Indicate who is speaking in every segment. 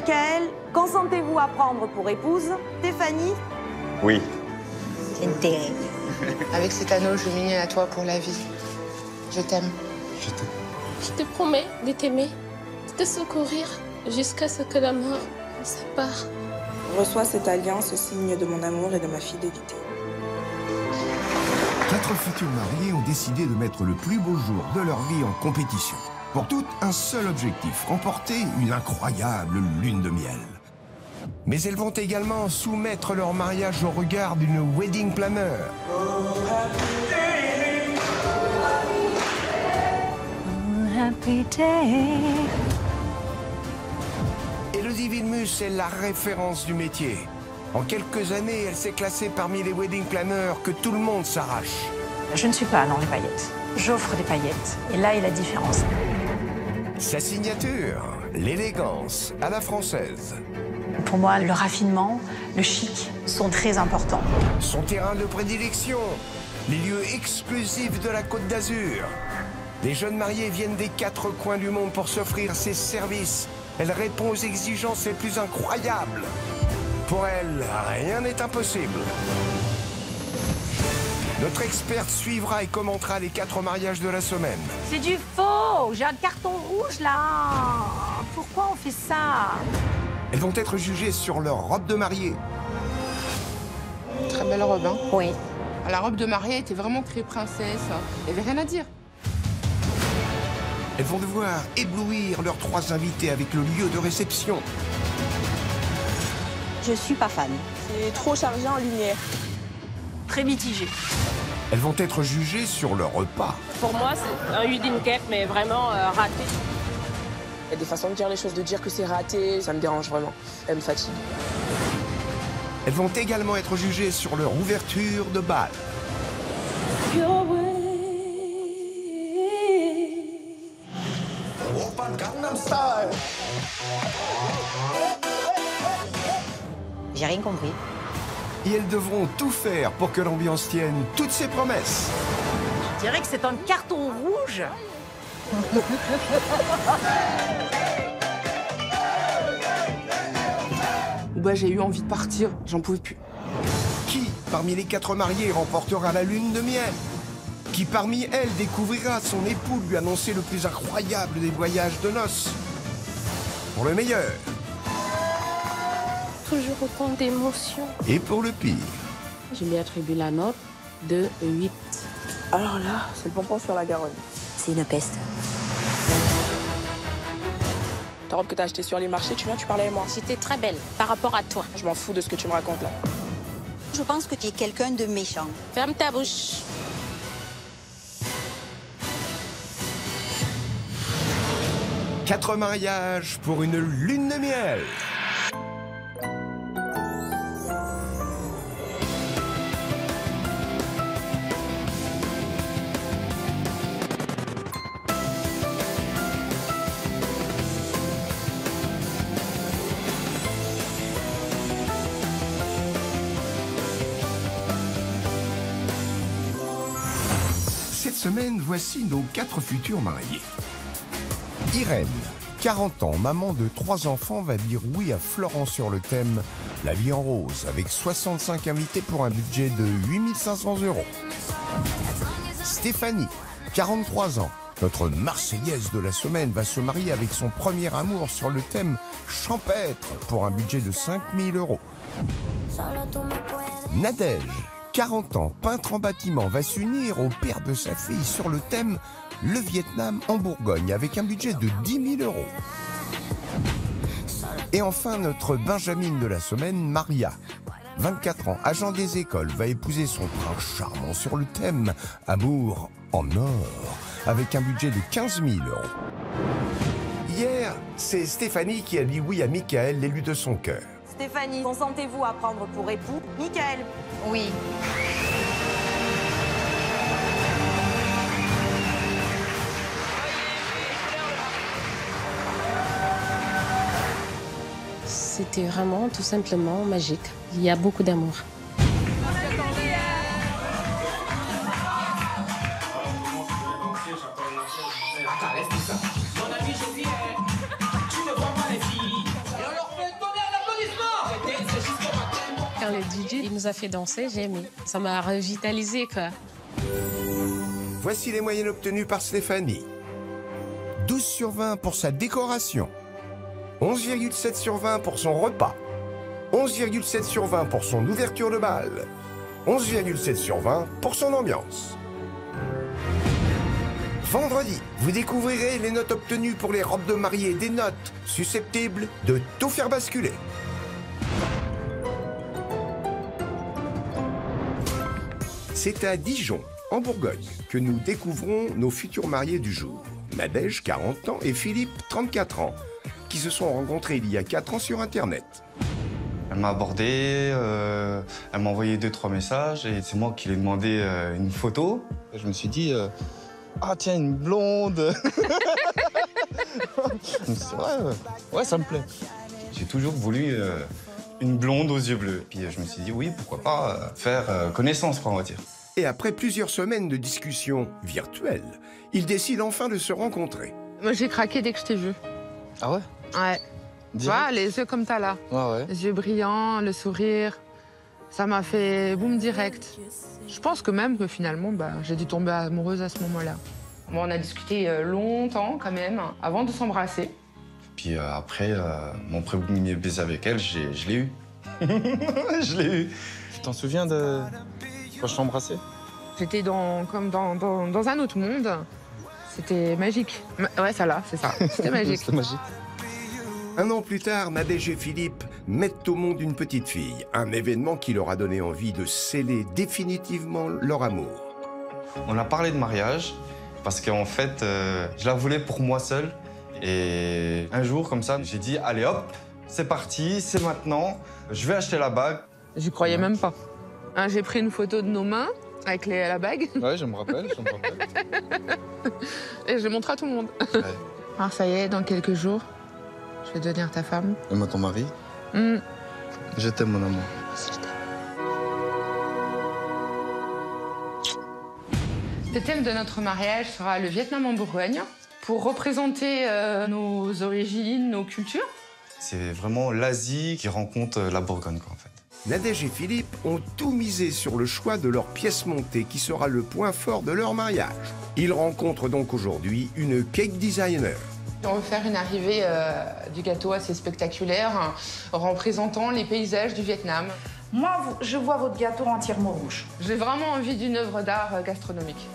Speaker 1: Michael, consentez-vous à prendre pour épouse Stéphanie?
Speaker 2: Oui.
Speaker 3: C'est terrible.
Speaker 4: Avec cet anneau, je m'unis à toi pour la vie. Je t'aime.
Speaker 2: Je t'aime.
Speaker 5: Je te promets de t'aimer, de te secourir jusqu'à ce que la mort nous sépare.
Speaker 6: Reçois cette alliance, signe de mon amour et de ma fidélité.
Speaker 7: 4 futurs mariés ont décidé de mettre le plus beau jour de leur vie en compétition. Pour toutes, un seul objectif, remporter une incroyable lune de miel. Mais elles vont également soumettre leur mariage au regard d'une wedding planner. Élodie Vilmus est la référence du métier. En quelques années, elle s'est classée parmi les wedding planners que tout le monde s'arrache.
Speaker 8: Je ne suis pas dans les paillettes. J'offre des paillettes. Et là est la différence.
Speaker 7: Sa signature, l'élégance à la française.
Speaker 8: Pour moi, le raffinement, le chic sont très importants.
Speaker 7: Son terrain de prédilection, les lieux exclusifs de la Côte d'Azur. Les jeunes mariés viennent des 4 coins du monde pour s'offrir ses services. Elle répond aux exigences les plus incroyables. Pour elle, rien n'est impossible. Notre experte suivra et commentera les 4 mariages de la semaine.
Speaker 8: C'est du faux. J'ai un carton rouge là. Pourquoi on fait ça?
Speaker 7: Elles vont être jugées sur leur robe de mariée.
Speaker 4: Très belle robe, hein?
Speaker 3: Oui.
Speaker 4: La robe de mariée était vraiment très princesse. Il n'y avait rien à dire.
Speaker 7: Elles vont devoir éblouir leurs 3 invités avec le lieu de réception.
Speaker 3: Je suis pas fan.
Speaker 6: C'est trop chargé en lumière.
Speaker 8: Très mitigé.
Speaker 7: Elles vont être jugées sur leur repas.
Speaker 5: Pour moi, c'est un wedding cake, mais vraiment raté.
Speaker 6: Il y a des façons de dire les choses, de dire que c'est raté, ça me dérange vraiment. Elle me fatigue.
Speaker 7: Elles vont également être jugées sur leur ouverture de bal.
Speaker 3: J'ai rien compris.
Speaker 7: Et elles devront tout faire pour que l'ambiance tienne toutes ses promesses.
Speaker 8: Je dirais que c'est un carton rouge.
Speaker 4: Bah, j'ai eu envie de partir, j'en pouvais plus.
Speaker 7: Qui, parmi les 4 mariés, remportera la lune de miel? Qui, parmi elles, découvrira son époux lui annoncer le plus incroyable des voyages de noces? Pour le meilleur
Speaker 5: Toujours autant d'émotions.
Speaker 7: et pour le pire.
Speaker 5: Je lui attribue la note de 8.
Speaker 6: Alors là, c'est le pompon sur la Garonne.
Speaker 3: C'est une peste.
Speaker 6: Ta robe que t'as achetée sur les marchés, tu viens, tu parlais avec moi.
Speaker 5: J'étais très belle par rapport à toi.
Speaker 6: Je m'en fous de ce que tu me racontes là.
Speaker 3: Je pense que tu es quelqu'un de méchant.
Speaker 5: Ferme ta bouche.
Speaker 7: Quatre mariages pour une lune de miel. Cette semaine, voici nos 4 futurs mariés. Irène, 40 ans, maman de 3 enfants, va dire oui à Florent sur le thème « La vie en rose » avec 65 invités pour un budget de 8 500 €. Stéphanie, 43 ans, notre Marseillaise de la semaine, va se marier avec son premier amour sur le thème « Champêtre » pour un budget de 5 000 €. Nadège, 40 ans, peintre en bâtiment, va s'unir au père de sa fille sur le thème « Le Vietnam en Bourgogne » avec un budget de 10 000 €. Et enfin, notre Benjamin de la semaine, Maria, 24 ans, agent des écoles, va épouser son prince charmant sur le thème « Amour en or » avec un budget de 15 000 €. Hier, c'est Stéphanie qui a dit oui à Michael, l'élu de son cœur.
Speaker 1: Stéphanie, consentez-vous à prendre pour époux Michael?
Speaker 3: Oui.
Speaker 5: C'était vraiment tout simplement magique. Il y a beaucoup d'amour. quand le DJ il nous a fait danser, j'ai aimé. Ça m'a revitalisé, quoi.
Speaker 7: Voici les moyennes obtenues par Stéphanie. 12 sur 20 pour sa décoration. 11,7 sur 20 pour son repas. 11,7 sur 20 pour son ouverture de bal. 11,7 sur 20 pour son ambiance. Vendredi, vous découvrirez les notes obtenues pour les robes de mariée, des notes susceptibles de tout faire basculer. C'est à Dijon, en Bourgogne, que nous découvrons nos futurs mariés du jour. Nadège, 40 ans, et Philippe, 34 ans, qui se sont rencontrés il y a 4 ans sur Internet.
Speaker 2: Elle m'a abordé, elle m'a envoyé 2-3 messages, et c'est moi qui lui ai demandé une photo. Et je me suis dit, ah tiens, une blonde. Je me suis dit, ouais, ça me plaît. J'ai toujours voulu une blonde aux yeux bleus. Puis je me suis dit, oui, pourquoi pas faire connaissance, quoi, on va dire.
Speaker 7: Et après plusieurs semaines de discussions virtuelles, ils décident enfin de se rencontrer.
Speaker 4: Moi, j'ai craqué dès que je t'ai vu.
Speaker 2: Ah ouais?
Speaker 4: Ouais. Tu vois, les yeux comme t'as là.
Speaker 2: Ouais.
Speaker 4: Les yeux brillants, le sourire. Ça m'a fait boum direct. Je pense que même que finalement, j'ai dû tomber amoureuse à ce moment-là. Bon, on a discuté longtemps quand même, avant de s'embrasser.
Speaker 2: Puis après, mon premier baiser avec elle, je l'ai eu. Je l'ai eu. Tu t'en souviens de quand je t'embrassais?
Speaker 4: J'étais comme dans un autre monde. C'était magique. Ouais, ça là, c'est ça. C'était magique.
Speaker 2: C'était magique.
Speaker 7: Un an plus tard, Nadège et Philippe mettent au monde une petite fille. Un événement qui leur a donné envie de sceller définitivement leur amour.
Speaker 2: On a parlé de mariage parce qu'en fait, je la voulais pour moi seule. Et un jour, comme ça, j'ai dit, allez hop, c'est parti, c'est maintenant. Je vais acheter la bague.
Speaker 4: J'y croyais même pas. Hein, j'ai pris une photo de nos mains avec la bague.
Speaker 2: Ouais, je me rappelle.
Speaker 4: Et j'ai montré à tout le monde.
Speaker 2: Ouais.
Speaker 4: Alors ça y est, dans quelques jours, je vais devenir ta femme.
Speaker 2: Et moi, ton mari. Je t'aime, mon amour.
Speaker 4: Aussi, je t'aime. Le thème de notre mariage sera le Vietnam en Bourgogne, pour représenter nos origines, nos cultures.
Speaker 2: C'est vraiment l'Asie qui rencontre la Bourgogne, quoi, en fait.
Speaker 7: Nadège et Philippe ont tout misé sur le choix de leur pièce montée qui sera le point fort de leur mariage. Ils rencontrent donc aujourd'hui une cake designer.
Speaker 4: On veut faire une arrivée du gâteau assez spectaculaire, représentant les paysages du Vietnam.
Speaker 8: Moi, je vois votre gâteau entièrement rouge.
Speaker 4: J'ai vraiment envie d'une œuvre d'art gastronomique.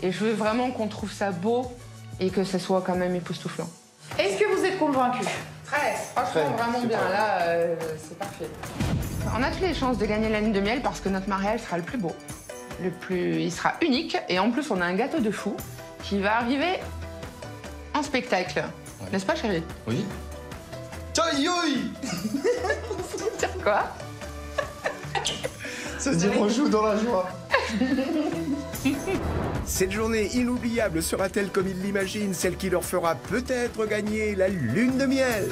Speaker 4: Et je veux vraiment qu'on trouve ça beau et que ce soit quand même époustouflant.
Speaker 8: Est-ce que vous êtes convaincu?
Speaker 4: Très, franchement, vraiment bien. Là, c'est parfait. On a toutes les chances de gagner la lune de miel parce que notre mariage sera le plus beau. Il sera unique. Et en plus, on a un gâteau de fou qui va arriver en spectacle. Ouais. N'est-ce pas, chérie?
Speaker 2: Oui. Tchaïoui.
Speaker 4: Quoi?
Speaker 2: Ça veut dire on joue dans la joie.
Speaker 7: Cette journée inoubliable sera-t-elle comme ils l'imaginent, celle qui leur fera peut-être gagner la lune de miel?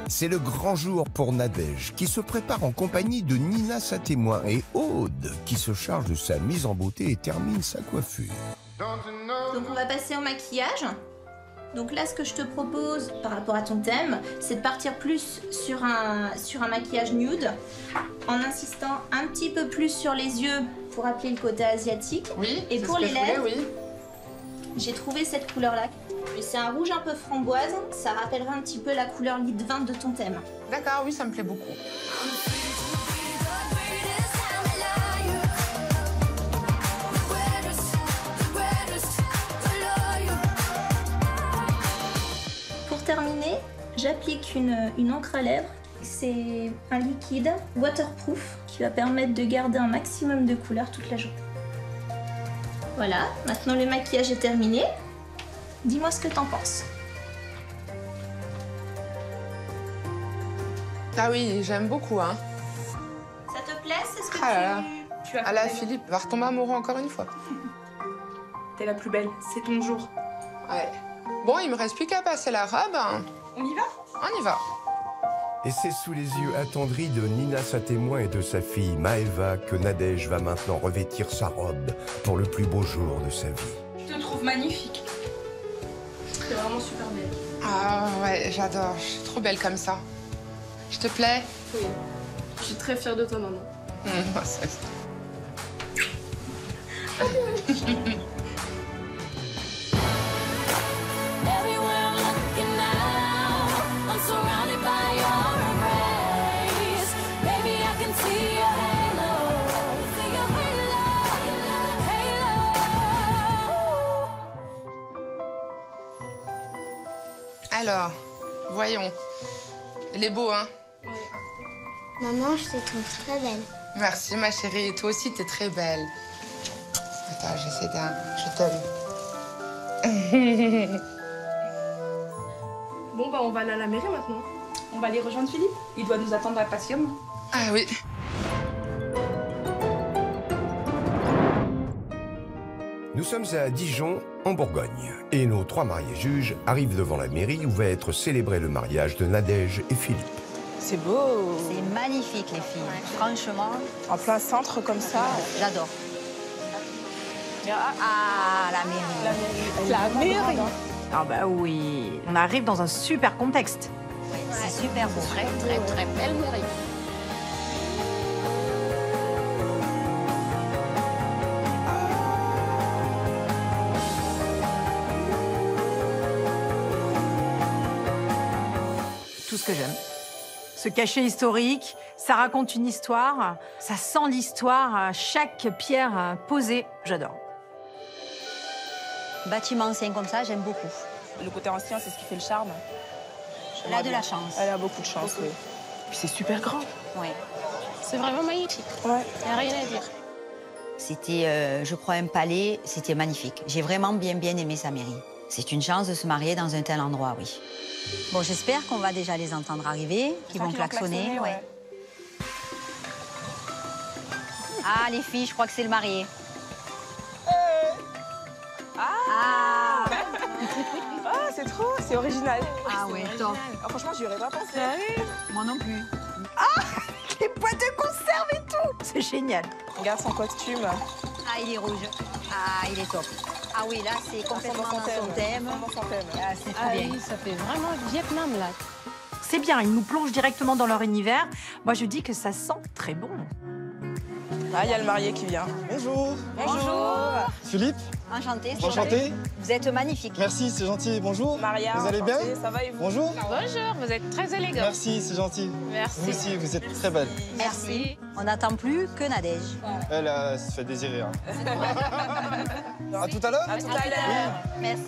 Speaker 7: C'est le grand jour pour Nadège, qui se prépare en compagnie de Nina, sa témoin, et Aude, qui se charge de sa mise en beauté et termine sa coiffure.
Speaker 9: Donc on va passer au maquillage. Donc là, ce que je te propose par rapport à ton thème, c'est de partir plus sur un maquillage nude, en insistant un petit peu plus sur les yeux pour appeler le côté asiatique.
Speaker 4: Oui.
Speaker 9: Et pour les lèvres,
Speaker 4: oui.
Speaker 9: J'ai trouvé cette couleur-là. C'est un rouge un peu framboise, ça rappellera un petit peu la couleur lit 20 de ton thème.
Speaker 4: D'accord, oui, ça me plaît beaucoup.
Speaker 9: Pour terminer, j'applique une encre à lèvres. C'est un liquide waterproof qui va permettre de garder un maximum de couleur toute la journée. Voilà, maintenant le maquillage est terminé. Dis-moi ce que t'en penses.
Speaker 4: Ah oui, j'aime beaucoup, hein.
Speaker 9: Ça te plaît? C'est ce que
Speaker 4: tu as. Ah là, Philippe va retomber amoureux encore une fois.
Speaker 8: T'es la plus belle, c'est ton jour.
Speaker 4: Ouais. Bon, il me reste plus qu'à passer la robe.
Speaker 8: On y va?
Speaker 4: On y va.
Speaker 7: Et c'est sous les yeux attendris de Nina, sa témoin, et de sa fille Maëva que Nadège va maintenant revêtir sa robe pour le plus beau jour de sa vie.
Speaker 8: Je te trouve magnifique.
Speaker 5: t'es vraiment super belle.
Speaker 4: Ah ouais, j'adore. Je suis trop belle comme ça. Je te plais?
Speaker 5: Oui. Je suis très fière de toi, maman.
Speaker 4: Alors, voyons. Il est beau, hein?
Speaker 10: Maman, je te trouve très belle.
Speaker 4: Merci, ma chérie. Et toi aussi, t'es très belle. Attends, j'essaie d'un... Je t'aime.
Speaker 5: Bon, bah, on va aller à la mairie maintenant. On va aller rejoindre Philippe. Il doit nous attendre impatiemment.
Speaker 4: Ah oui.
Speaker 7: Nous sommes à Dijon, en Bourgogne, et nos 3 mariés juges arrivent devant la mairie où va être célébré le mariage de Nadège et Philippe.
Speaker 6: C'est beau.
Speaker 3: C'est magnifique, les filles. Franchement.
Speaker 6: En plein centre comme ça.
Speaker 3: J'adore. Ah, la mairie.
Speaker 6: La mairie.
Speaker 8: Ah bah oui, on arrive dans un super contexte.
Speaker 3: Oui, c'est super beau.
Speaker 5: Très belle mairie.
Speaker 8: Tout ce que j'aime. Ce cachet historique, ça raconte une histoire, ça sent l'histoire, chaque pierre posée, j'adore.
Speaker 3: Bâtiment ancien comme ça, j'aime beaucoup.
Speaker 6: Le côté ancien, c'est ce qui fait le charme.
Speaker 3: Elle a de la chance.
Speaker 6: Elle a beaucoup de chance, oui. Puis c'est super grand.
Speaker 3: Oui.
Speaker 5: C'est vraiment magnifique.
Speaker 6: Ouais.
Speaker 5: Il n'y a rien à dire.
Speaker 3: C'était, je crois, un palais. C'était magnifique. J'ai vraiment bien aimé sa mairie. C'est une chance de se marier dans un tel endroit, oui. Bon, j'espère qu'on va déjà les entendre arriver, qu'ils vont klaxonner. Ouais. Ah, les filles, je crois que c'est le marié.
Speaker 6: Ah, c'est trop, c'est original.
Speaker 3: Ah ouais, top.
Speaker 6: Ah, franchement, j'y aurais pas pensé.
Speaker 3: Moi non plus.
Speaker 8: Ah, les boîtes de conserve et tout. C'est génial.
Speaker 6: Regarde son costume.
Speaker 3: Ah, il est rouge. Ah, il est top. Ah oui, là, c'est complètement dans son thème. Ah, c'est trop bien.
Speaker 5: Oui, ça fait vraiment Vietnam, là.
Speaker 8: C'est bien, ils nous plongent directement dans leur univers. Moi, je dis que ça sent très bon.
Speaker 6: Ah, il y a le marié qui vient.
Speaker 11: Bonjour.
Speaker 3: Bonjour.
Speaker 11: Philippe.
Speaker 3: Enchanté.
Speaker 11: Enchanté.
Speaker 3: Vous êtes magnifique.
Speaker 11: Merci, c'est gentil. Bonjour.
Speaker 6: Maria,
Speaker 11: vous allez bien?
Speaker 6: Ça va et vous?
Speaker 11: Bonjour.
Speaker 5: Bonjour, vous êtes très élégant.
Speaker 11: Merci, c'est gentil.
Speaker 5: Merci.
Speaker 11: Vous aussi, vous êtes très belle.
Speaker 3: Merci. On n'attend plus que Nadège.
Speaker 11: Elle se fait désirer. Hein. À tout à l'heure?
Speaker 6: À tout à l'heure.
Speaker 3: Merci.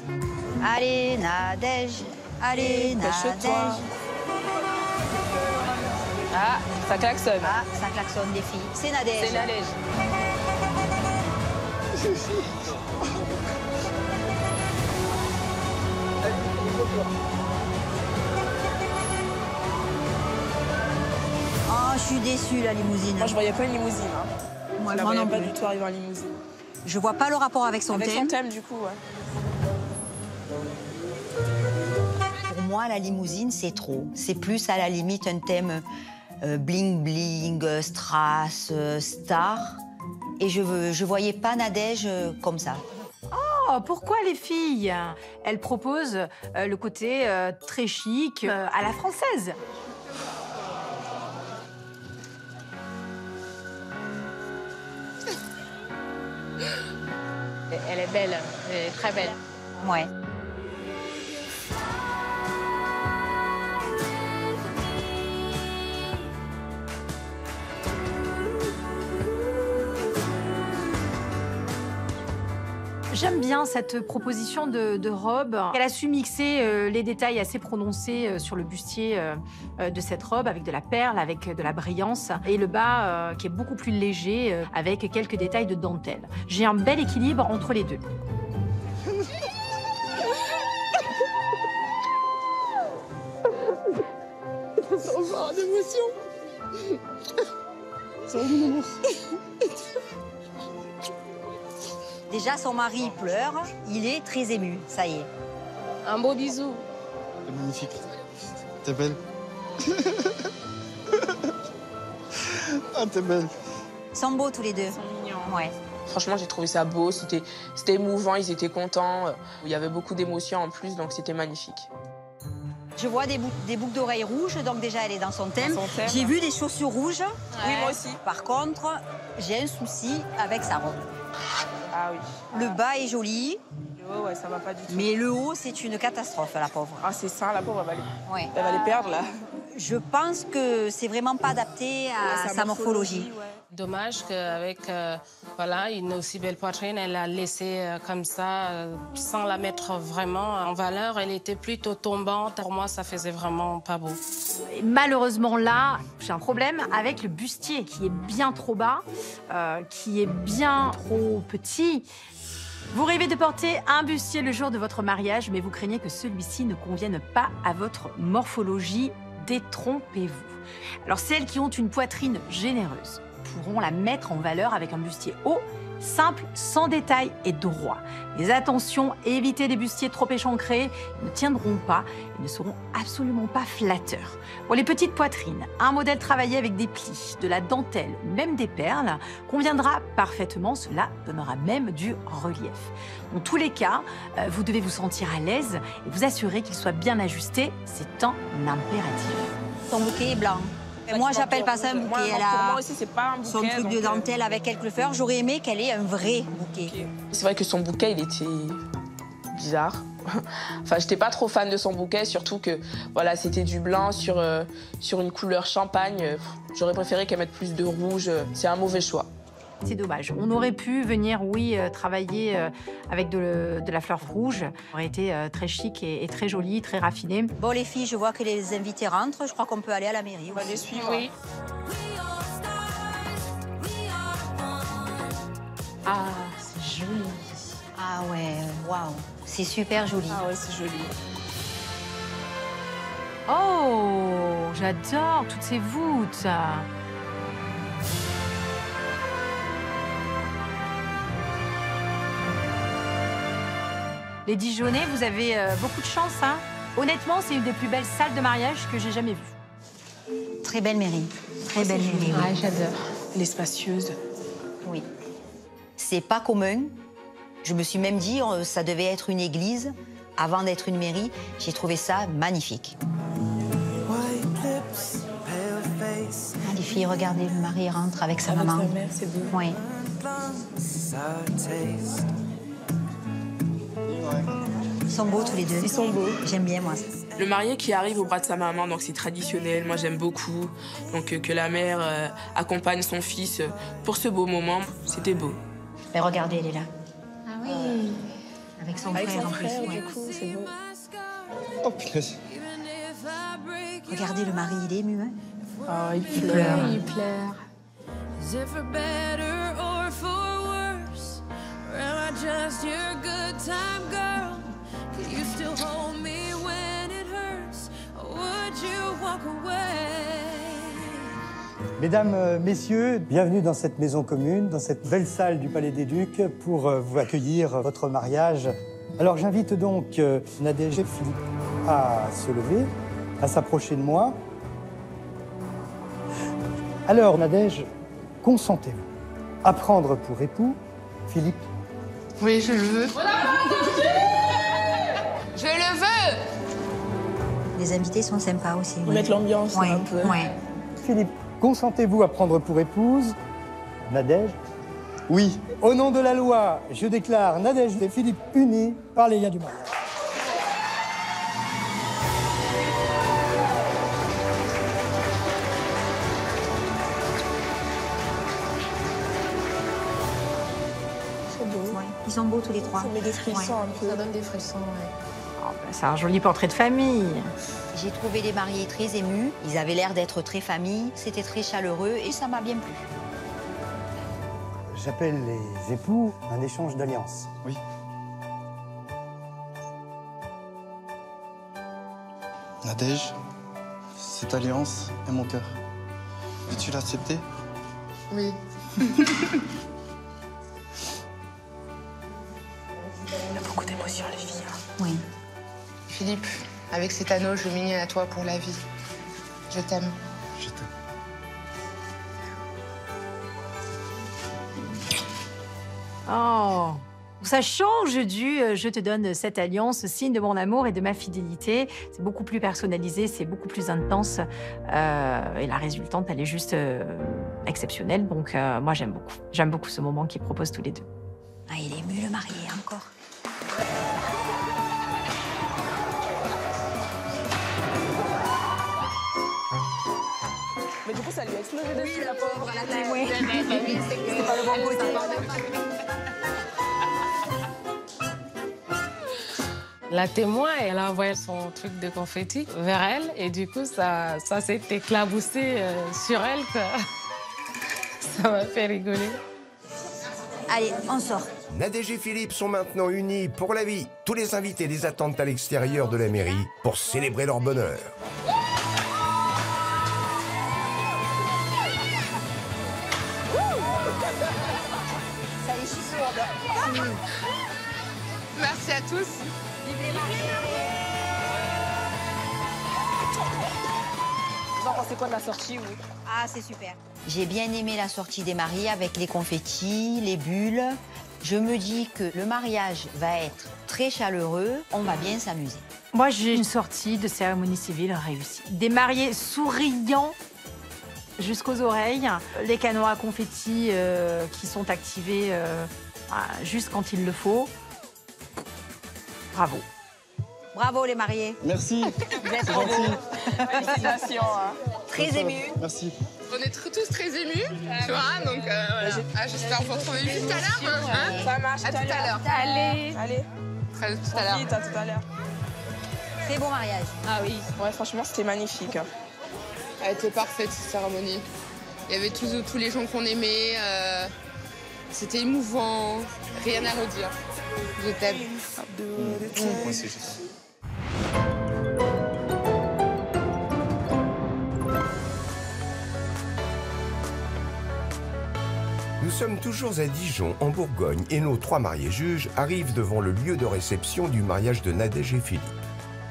Speaker 3: Allez, Nadège. Allez, Nadège.
Speaker 6: Ah, ça klaxonne.
Speaker 3: Ah, ça klaxonne des filles. C'est Nadège.
Speaker 6: C'est Nadège.
Speaker 3: Oh, je suis déçue, la limousine.
Speaker 6: Moi, je voyais pas une limousine. Hein.
Speaker 3: Moi,
Speaker 6: je la
Speaker 3: non
Speaker 6: voyais pas
Speaker 3: plus.
Speaker 6: du tout arriver en limousine.
Speaker 3: Je vois pas le rapport avec son
Speaker 6: Avec
Speaker 3: thème.
Speaker 6: son thème, du coup, ouais.
Speaker 3: Pour moi, la limousine, c'est trop. C'est plus, à la limite, un thème bling-bling, strass, star. Et je voyais pas Nadège comme ça.
Speaker 8: Oh, pourquoi les filles? Elles proposent le côté très chic, à la française.
Speaker 5: Elle est belle, elle est très belle.
Speaker 3: Ouais.
Speaker 8: J'aime bien cette proposition de robe. Elle a su mixer les détails assez prononcés sur le bustier de cette robe, avec de la perle, avec de la brillance, et le bas qui est beaucoup plus léger, avec quelques détails de dentelle. J'ai un bel équilibre entre les deux.
Speaker 5: C'est encore d'émotion. C'est un amour.
Speaker 3: Déjà, son mari pleure. Il est très ému. Ça y est.
Speaker 5: Un beau bisou.
Speaker 11: C'est magnifique. T'es belle. Ah, t'es belle.
Speaker 3: Ils sont beaux tous les deux.
Speaker 6: Ils sont mignons.
Speaker 3: Ouais.
Speaker 6: Franchement, j'ai trouvé ça beau, c'était émouvant, ils étaient contents. Il y avait beaucoup d'émotions en plus, donc c'était magnifique.
Speaker 3: Je vois des boucles d'oreilles rouges, donc déjà elle est dans son thème. J'ai vu des chaussures rouges.
Speaker 6: Ouais. Oui, moi aussi.
Speaker 3: Par contre, j'ai un souci avec sa robe.
Speaker 6: Ah oui.
Speaker 3: Le bas est joli.
Speaker 6: Le haut, ouais, ça va pas du tout.
Speaker 3: Mais le haut, c'est une catastrophe, la pauvre.
Speaker 6: Ah, c'est ça, la pauvre, elle va les perdre, là.
Speaker 3: Je pense que c'est vraiment pas adapté à sa morphologie.
Speaker 6: Ouais.
Speaker 5: Dommage qu'avec voilà, une aussi belle poitrine, elle a laissé comme ça, sans la mettre vraiment en valeur. Elle était plutôt tombante. Pour moi, ça faisait vraiment pas beau.
Speaker 8: Et malheureusement, là, j'ai un problème avec le bustier qui est bien trop bas, qui est bien trop petit. Vous rêvez de porter un bustier le jour de votre mariage, mais vous craignez que celui-ci ne convienne pas à votre morphologie. Détrompez-vous. Alors, celles qui ont une poitrine généreuse pourront la mettre en valeur avec un bustier haut, simple, sans détail et droit. Mais attention, évitez les bustiers trop échancrés, ils ne tiendront pas et ne seront absolument pas flatteurs. Pour les petites poitrines, un modèle travaillé avec des plis, de la dentelle, même des perles, conviendra parfaitement, cela donnera même du relief. Dans tous les cas, vous devez vous sentir à l'aise et vous assurer qu'il soit bien ajusté, c'est un impératif.
Speaker 3: Son bouquet est blanc. Moi, j'appelle pas ça un bouquet. Elle
Speaker 6: pour
Speaker 3: a
Speaker 6: moi aussi, c'est pas un bouquet.
Speaker 3: son truc de dentelle avec quelques fleurs. J'aurais aimé qu'elle ait un vrai bouquet.
Speaker 6: C'est vrai que son bouquet, il était bizarre. Enfin, j'étais pas trop fan de son bouquet, surtout que voilà, c'était du blanc sur une couleur champagne. J'aurais préféré qu'elle mette plus de rouge. C'est un mauvais choix.
Speaker 8: C'est dommage. On aurait pu venir, oui, travailler avec de la fleur rouge. Ça aurait été très chic et très joli, très raffiné.
Speaker 3: Bon, les filles, je vois que les invités rentrent. Je crois qu'on peut aller à la mairie.
Speaker 6: On va les suivre.
Speaker 5: Oui. Ah, c'est joli.
Speaker 3: Ah ouais, waouh. C'est super joli.
Speaker 6: Ah ouais, c'est joli.
Speaker 8: Oh, j'adore toutes ces voûtes. Les Dijonnais, vous avez beaucoup de chance, hein. Honnêtement, c'est une des plus belles salles de mariage que j'ai jamais vues.
Speaker 3: Très belle mairie. Très belle mairie.
Speaker 6: Ah, j'adore. Elle est spacieuse.
Speaker 3: Oui. C'est pas commun. Je me suis même dit, ça devait être une église avant d'être une mairie. J'ai trouvé ça magnifique. Ah, les filles, regardez, le mari rentre avec sa maman.
Speaker 6: Votre mère, c'est beau.
Speaker 3: Oui. Ils sont beaux tous les deux.
Speaker 6: Ils sont beaux.
Speaker 3: J'aime bien, moi.
Speaker 6: Le marié qui arrive au bras de sa maman, donc c'est traditionnel. Moi, j'aime beaucoup. Donc que la mère accompagne son fils pour ce beau moment, c'était beau.
Speaker 3: Mais regardez, elle est là.
Speaker 5: Ah oui.
Speaker 3: Avec son frère, en plus.
Speaker 6: Du coup, c'est beau.
Speaker 11: Oh, punaise.
Speaker 3: Regardez, le mari, il est ému, hein.
Speaker 6: Oh, il
Speaker 3: pleure.
Speaker 5: Il pleure.
Speaker 12: Mesdames, Messieurs, bienvenue dans cette maison commune, dans cette belle salle du Palais des Ducs pour vous accueillir votre mariage. Alors j'invite donc Nadège et Philippe à se lever, à s'approcher de moi. Alors Nadège, consentez-vous à prendre pour époux Philippe?
Speaker 4: Oui, je le veux. Je le veux.
Speaker 3: Les invités sont sympas aussi.
Speaker 6: Ils mettent l'ambiance un peu.
Speaker 3: Ouais.
Speaker 12: Philippe, consentez-vous à prendre pour épouse Nadège?
Speaker 11: Oui.
Speaker 12: Au nom de la loi, je déclare Nadège et Philippe unis par les liens du mariage.
Speaker 6: C'est beau.
Speaker 3: Ouais. Ils sont beaux tous les trois.
Speaker 6: Ça met des frissons un peu.
Speaker 5: Ça donne des frissons, ouais.
Speaker 8: Oh, ben, c'est un joli portrait de famille.
Speaker 3: J'ai trouvé les mariés très émus. Ils avaient l'air d'être très famille. C'était très chaleureux et ça m'a bien plu.
Speaker 12: J'appelle les époux un échange d'alliances.
Speaker 2: Oui. Nadège, cette alliance est mon cœur. Veux-tu l'accepter?
Speaker 4: Oui.
Speaker 6: Il y a beaucoup d'émotions, les filles.
Speaker 3: Oui.
Speaker 4: Philippe, avec cet anneau, je m'unis à toi pour la vie. Je t'aime.
Speaker 2: Je t'aime.
Speaker 8: Oh, ça change du je te donne cette alliance, signe de mon amour et de ma fidélité. C'est beaucoup plus personnalisé, c'est beaucoup plus intense. Et la résultante, elle est juste exceptionnelle. Donc, moi, j'aime beaucoup. J'aime beaucoup ce moment qu'ils proposent tous les deux.
Speaker 3: Ah, il est ému, le marié, encore.
Speaker 6: Mais du coup, ça lui a explosé dessus, la pauvre, à la tête.
Speaker 3: Oui.
Speaker 6: C'était pas le bon côté.
Speaker 5: La témoin, elle a envoyé son truc de confetti vers elle et du coup, ça s'est éclaboussé sur elle, quoi. Ça m'a fait rigoler.
Speaker 3: Allez, on sort.
Speaker 7: Nadège et Philippe sont maintenant unis pour la vie. Tous les invités les attendent à l'extérieur de la mairie pour célébrer leur bonheur.
Speaker 4: Merci à tous.
Speaker 6: Vous en pensez quoi de la sortie, vous?
Speaker 3: Ah, c'est super. J'ai bien aimé la sortie des mariés avec les confettis, les bulles. Je me dis que le mariage va être très chaleureux, on va bien s'amuser.
Speaker 8: Moi, j'ai une sortie de cérémonie civile réussie. Des mariés souriants jusqu'aux oreilles, les canons à confettis qui sont activés juste quand il le faut. Bravo.
Speaker 3: Bravo les mariés.
Speaker 11: Merci.
Speaker 3: Vous êtes trop beaux.
Speaker 6: Félicitations.
Speaker 3: Très émus.
Speaker 11: Merci.
Speaker 4: On est tous très émus, tu vois, donc voilà. J'espère vous retrouver tout à l'heure. Hein.
Speaker 6: Ça marche.
Speaker 4: À tout à l'heure.
Speaker 8: Allez.
Speaker 6: Allez.
Speaker 4: Très tout à l'heure.
Speaker 6: Vite, à tout à l'heure.
Speaker 3: Très beau mariage.
Speaker 6: Ah oui. Ouais, franchement, c'était magnifique.
Speaker 4: Elle était parfaite, cette cérémonie. Il y avait tous les gens qu'on aimait. C'était émouvant. Rien à redire. Je t'aime.
Speaker 2: Moi aussi, je t'aime.
Speaker 7: Nous sommes toujours à Dijon, en Bourgogne, et nos 3 mariés juges arrivent devant le lieu de réception du mariage de Nadège et Philippe.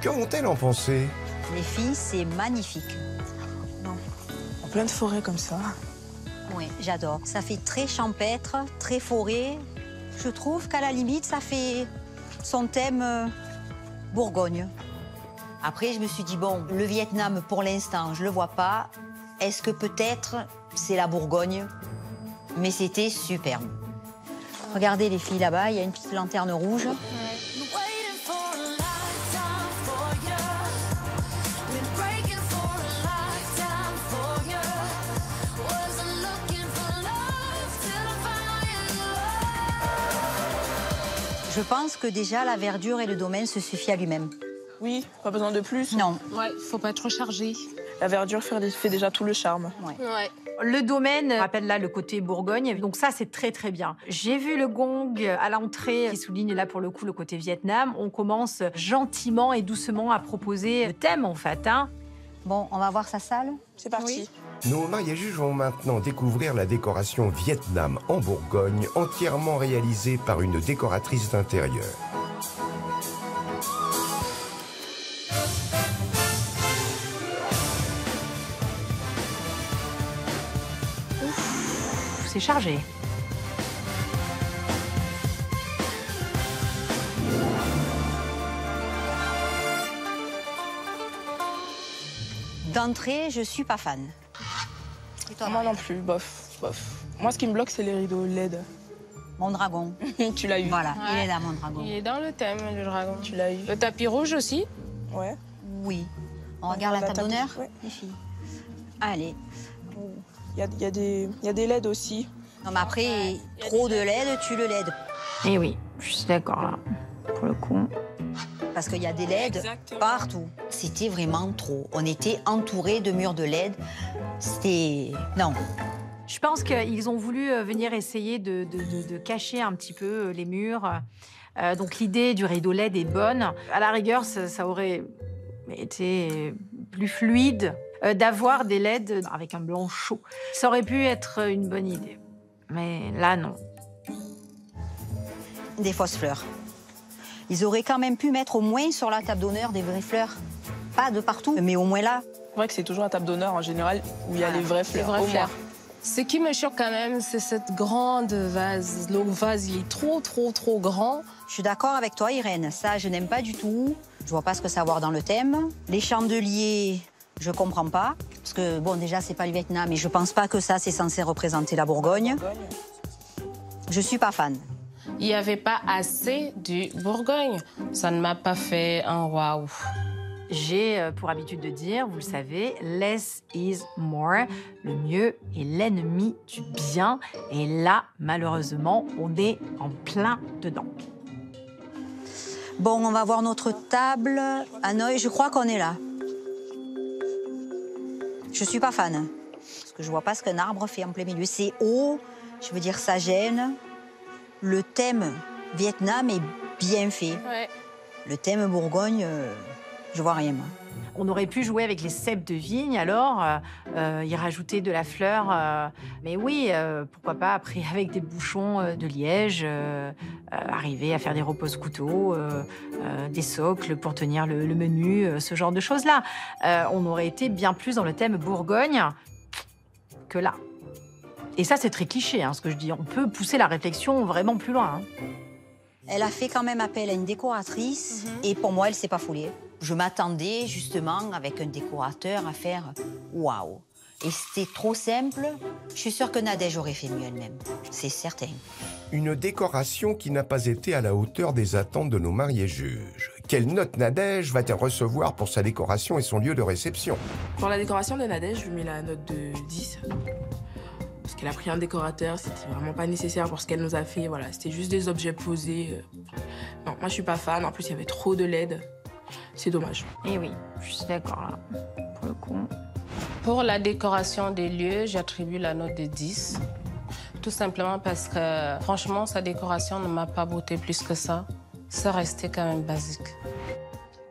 Speaker 7: Que vont-elles en penser?
Speaker 3: Les filles, c'est magnifique.
Speaker 6: En pleine forêt comme ça.
Speaker 3: Oui, j'adore. Ça fait très champêtre, très forêt. Je trouve qu'à la limite, ça fait son thème Bourgogne. Après, je me suis dit, bon, le Vietnam, pour l'instant, je le vois pas. Est-ce que peut-être c'est la Bourgogne? Mais c'était superbe. Regardez les filles là-bas, il y a une petite lanterne rouge. Je pense que déjà, la verdure et le domaine se suffit à lui-même.
Speaker 6: Oui, pas besoin de plus.
Speaker 3: Non.
Speaker 5: Ouais, faut pas trop charger.
Speaker 6: La verdure fait déjà tout le charme.
Speaker 3: Ouais.
Speaker 5: Ouais.
Speaker 8: Le domaine rappelle là le côté Bourgogne, donc ça c'est très très bien. J'ai vu le gong à l'entrée qui souligne là pour le coup le côté Vietnam. On commence gentiment et doucement à proposer le thème en fait. Hein.
Speaker 3: Bon, on va voir sa salle.
Speaker 6: C'est parti.
Speaker 8: Oui.
Speaker 7: Nos mariés juges vont maintenant découvrir la décoration Vietnam en Bourgogne, entièrement réalisée par une décoratrice d'intérieur.
Speaker 8: C'est chargé.
Speaker 3: D'entrée, je suis pas fan. Et toi,
Speaker 6: Moi
Speaker 3: Marie?
Speaker 6: non plus, bof, bof. Moi, ce qui me bloque, c'est les rideaux LED.
Speaker 3: Mon dragon.
Speaker 6: Tu l'as eu.
Speaker 3: Voilà,
Speaker 5: Ouais.
Speaker 3: il est là, mon dragon.
Speaker 5: Il est dans le thème, le dragon.
Speaker 6: Tu l'as eu.
Speaker 5: Le tapis rouge aussi.
Speaker 6: Ouais.
Speaker 3: Oui. On regarde la table d'honneur,
Speaker 6: ouais.
Speaker 3: les filles. Allez.
Speaker 6: Il y a des LED aussi.
Speaker 3: Non, mais après, trop de LED, tu le LED.
Speaker 8: Et oui, je suis d'accord là, pour le coup.
Speaker 3: Parce qu'il y a des LED partout. C'était vraiment trop. On était entourés de murs de LED. C'était... Non.
Speaker 8: Je pense qu'ils ont voulu venir essayer de cacher un petit peu les murs. Donc l'idée du rideau LED est bonne. À la rigueur, ça aurait été plus fluide d'avoir des LED avec un blanc chaud. Ça aurait pu être une bonne idée. Mais là, non.
Speaker 3: Des fausses fleurs. Ils auraient quand même pu mettre au moins sur la table d'honneur des vraies fleurs. Pas de partout, mais au moins là.
Speaker 6: C'est vrai que c'est toujours la table d'honneur en général où il y a les vraies fleurs.
Speaker 5: Les vraies
Speaker 6: au
Speaker 5: fleurs.
Speaker 6: moins.
Speaker 5: Ce qui me choque quand même, c'est cette grande vase. Le vase, il est trop grand.
Speaker 3: Je suis d'accord avec toi, Irène. Ça, je n'aime pas du tout. Je vois pas ce que ça va avoir dans le thème. Les chandeliers, je comprends pas. Parce que, bon, déjà, c'est pas le Vietnam et je pense pas que ça, c'est censé représenter la Bourgogne. Je suis pas fan.
Speaker 5: Il n'y avait pas assez du Bourgogne. Ça ne m'a pas fait un waouh.
Speaker 8: J'ai pour habitude de dire, vous le savez, less is more. Le mieux est l'ennemi du bien. Et là, malheureusement, on est en plein dedans.
Speaker 3: Bon, on va voir notre table. Hanoï, je crois qu'on est là. Je suis pas fan. Parce que je vois pas ce qu'un arbre fait en plein milieu. C'est haut, je veux dire, ça gêne. Le thème Vietnam est bien fait.
Speaker 5: Ouais.
Speaker 3: Le thème Bourgogne, je vois rien, moi.
Speaker 8: On aurait pu jouer avec les cèpes de vigne, alors, y rajouter de la fleur. Mais oui, pourquoi pas, après, avec des bouchons de liège, arriver à faire des repose-couteaux, des socles pour tenir le menu, ce genre de choses-là. On aurait été bien plus dans le thème Bourgogne que là. Et ça, c'est très cliché, hein, ce que je dis. On peut pousser la réflexion vraiment plus loin. Hein.
Speaker 3: Elle a fait quand même appel à une décoratrice et pour moi, elle s'est pas foulée. Je m'attendais justement avec un décorateur à faire waouh. Et c'était trop simple. Je suis sûre que Nadège aurait fait mieux elle-même. C'est certain.
Speaker 7: Une décoration qui n'a pas été à la hauteur des attentes de nos mariés juges. Quelle note Nadège va-t-elle recevoir pour sa décoration et son lieu de réception?
Speaker 6: Pour la décoration de Nadège, je lui mets la note de 10. Parce qu'elle a pris un décorateur, c'était vraiment pas nécessaire pour ce qu'elle nous a fait. Voilà, c'était juste des objets posés. Non, moi je suis pas fan. En plus, il y avait trop de LED. C'est dommage.
Speaker 8: Et oui, je suis d'accord là, pour le coup.
Speaker 5: Pour la décoration des lieux, j'attribue la note de 10. Tout simplement parce que, franchement, sa décoration ne m'a pas botté plus que ça. Ça restait quand même basique.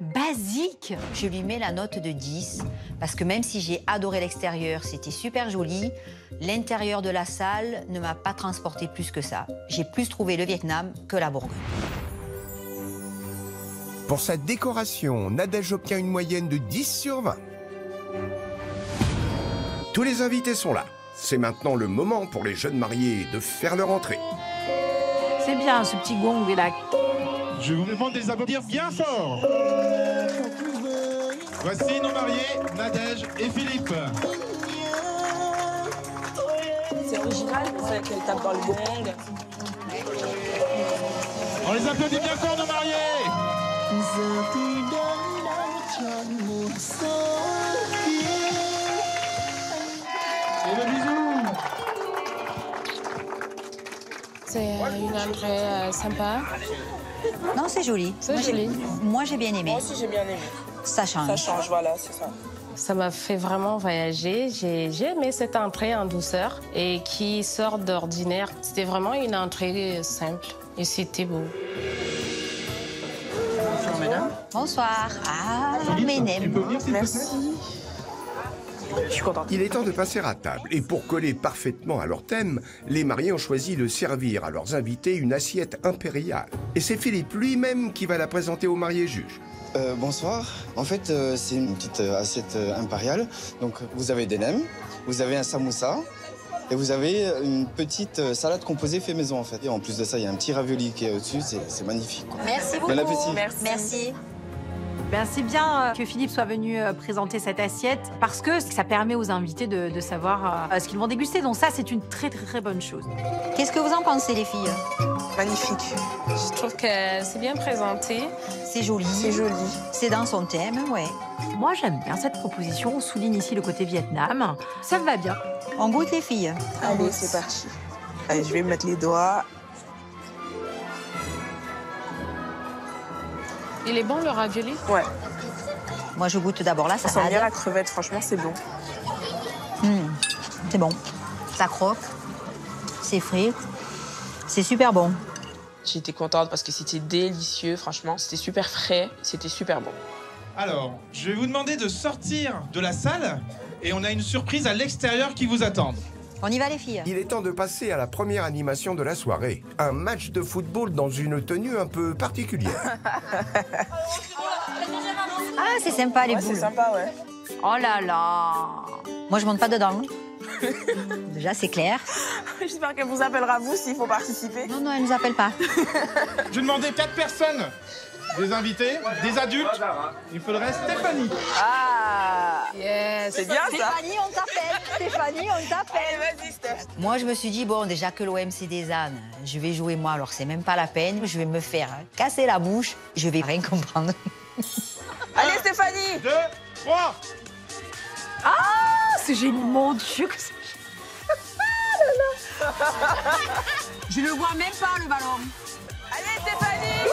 Speaker 3: Basique? Je lui mets la note de 10 parce que même si j'ai adoré l'extérieur, c'était super joli, l'intérieur de la salle ne m'a pas transporté plus que ça. J'ai plus trouvé le Vietnam que la Bourgogne.
Speaker 7: Pour sa décoration, Nadège obtient une moyenne de 10 sur 20. Tous les invités sont là. C'est maintenant le moment pour les jeunes mariés de faire leur entrée.
Speaker 8: C'est bien ce petit gong là.
Speaker 13: Je vous demande de les applaudir bien fort. Voici nos mariés, Nadège et Philippe.
Speaker 6: C'est original, c'est vrai qu'elle tape dans le gong.
Speaker 13: On les applaudit bien fort, nos mariés. Et le bisou.
Speaker 5: C'est une entrée sympa.
Speaker 3: Non, c'est joli.
Speaker 5: C'est joli.
Speaker 3: Moi, j'ai bien aimé.
Speaker 6: Moi aussi, j'ai bien aimé.
Speaker 3: Ça change.
Speaker 6: Ça change, voilà, c'est ça.
Speaker 5: Ça m'a fait vraiment voyager. J'ai aimé cette entrée en douceur et qui sort d'ordinaire. C'était vraiment une entrée simple et c'était beau.
Speaker 13: Bonjour, mesdames.
Speaker 3: Bonsoir. Ah, Ménem.
Speaker 6: Merci. Je suis contente.
Speaker 7: Il est temps de passer à table. Et pour coller parfaitement à leur thème, les mariés ont choisi de servir à leurs invités une assiette impériale. Et c'est Philippe lui-même qui va la présenter aux mariés juges.
Speaker 2: Bonsoir. En fait, c'est une petite assiette impériale. Donc, vous avez des nems, vous avez un samoussa et vous avez une petite salade composée fait maison, en fait. Et en plus de ça, il y a un petit ravioli qui est au-dessus. C'est magnifique, quoi.
Speaker 3: Merci beaucoup.
Speaker 2: Bon appétit.
Speaker 3: Merci.
Speaker 8: Ben, c'est bien que Philippe soit venu présenter cette assiette parce que ça permet aux invités de savoir ce qu'ils vont déguster. Donc ça, c'est une très bonne chose.
Speaker 3: Qu'est-ce que vous en pensez, les filles?
Speaker 6: Magnifique.
Speaker 5: Je trouve que c'est bien présenté.
Speaker 3: C'est joli.
Speaker 6: C'est joli.
Speaker 3: C'est dans son thème, ouais.
Speaker 8: Moi, j'aime bien cette proposition. On souligne ici le côté Vietnam. Ça me va bien.
Speaker 3: On goûte, les filles?
Speaker 6: Allez, c'est parti. Allez, je vais me mettre les doigts.
Speaker 5: Il est bon, le ravioli?
Speaker 6: Ouais.
Speaker 3: Moi, je goûte d'abord la
Speaker 6: Ça sent
Speaker 3: salade.
Speaker 6: bien la crevette, franchement, c'est bon.
Speaker 3: C'est bon. Ça croque. C'est frais. C'est super bon.
Speaker 6: J'étais contente parce que c'était délicieux, franchement. C'était super frais, c'était super bon.
Speaker 13: Alors, je vais vous demander de sortir de la salle et on a une surprise à l'extérieur qui vous attend.
Speaker 3: On y va, les filles?
Speaker 7: Il est temps de passer à la première animation de la soirée. Un match de football dans une tenue un peu particulière.
Speaker 3: Ah, c'est sympa, les boules.
Speaker 6: C'est sympa, ouais.
Speaker 8: Oh là là.
Speaker 3: Moi, je monte pas dedans. Déjà, c'est clair.
Speaker 6: J'espère qu'elle vous appellera vous s'il faut participer.
Speaker 3: Non, non, elle ne nous appelle pas.
Speaker 13: Je demandais 4 personnes. Des invités, des adultes. Il faudrait Stéphanie.
Speaker 6: Ah, yes, c'est bien ça.
Speaker 3: Stéphanie, on t'appelle. Stéphanie, on t'appelle.
Speaker 6: Vas-y, Steph.
Speaker 3: Moi, je me suis dit, bon, déjà que l'OMC des ânes, je vais jouer moi, alors c'est même pas la peine. Je vais me faire casser la bouche. Je vais rien comprendre.
Speaker 6: Allez, Stéphanie.
Speaker 13: 2, 3.
Speaker 8: Ah, c'est génial. Mon Dieu, que c'est...
Speaker 3: Je le vois même pas, le ballon.
Speaker 6: Allez, Stéphanie.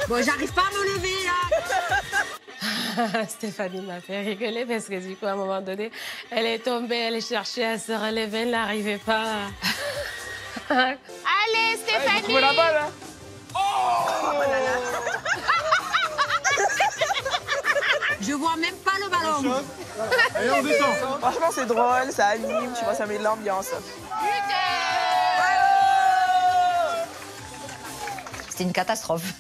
Speaker 3: Bon, j'arrive pas à me lever, là.
Speaker 5: Stéphanie m'a fait rigoler parce que du coup, à un moment donné, elle est tombée, elle cherchait à se relever, elle n'arrivait pas. Allez, Stéphanie!
Speaker 6: Vous trouvez la balle, hein?
Speaker 3: Oh là là. Je vois même pas le ballon.
Speaker 13: Allez, on descend.
Speaker 6: Franchement, c'est drôle, ça anime, tu vois, ça met de l'ambiance.
Speaker 3: C'était une catastrophe.